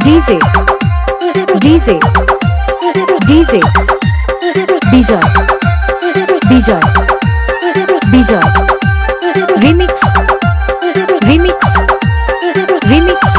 DJ DJ DJ Bijoy Bijoy Bijoy remix remix remix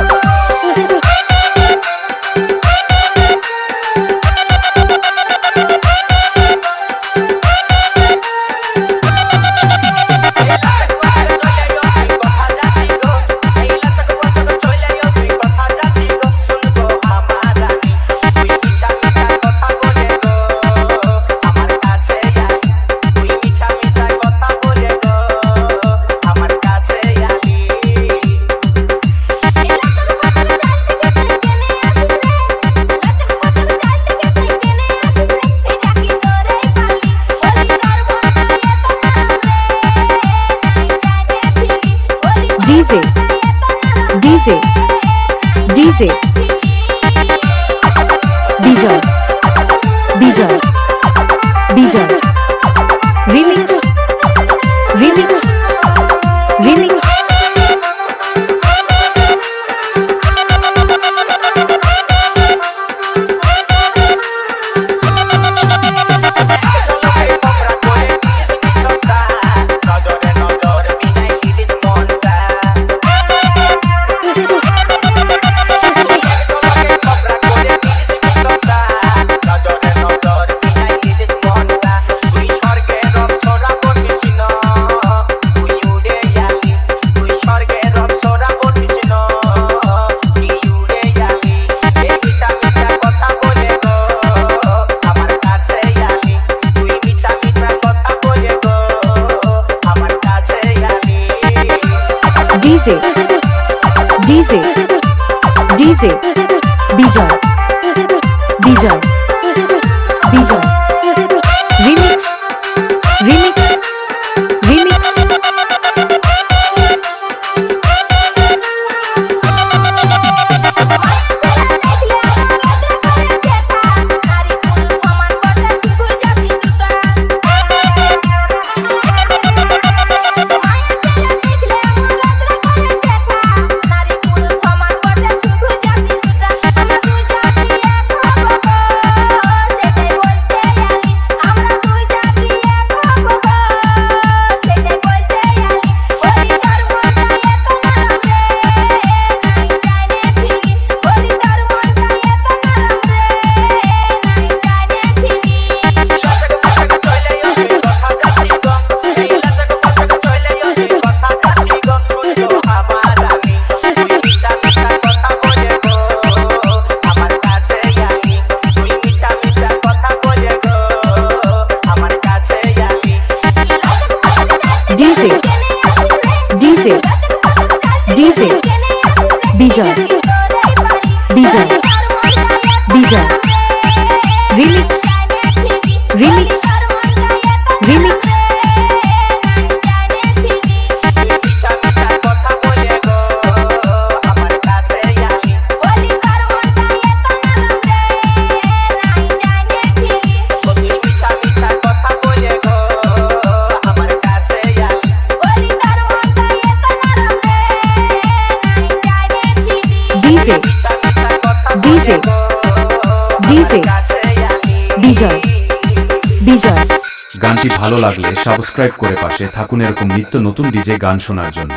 DJ DJ DJ Bijoy Bijoy Bijoy remix remix remix DJ DJ DJ Bijoy Bijoy Bijoy remix remix remix DJ DJ DJ Bijoy Bijoy Bijoy remix remix remix DJ DJ DJ Bijoy Bijoy. গানটি ভালো লাগলে subscribe করে পাশে থাকুন এরকম নিত্য নতুন DJ গান শোনার জন্য।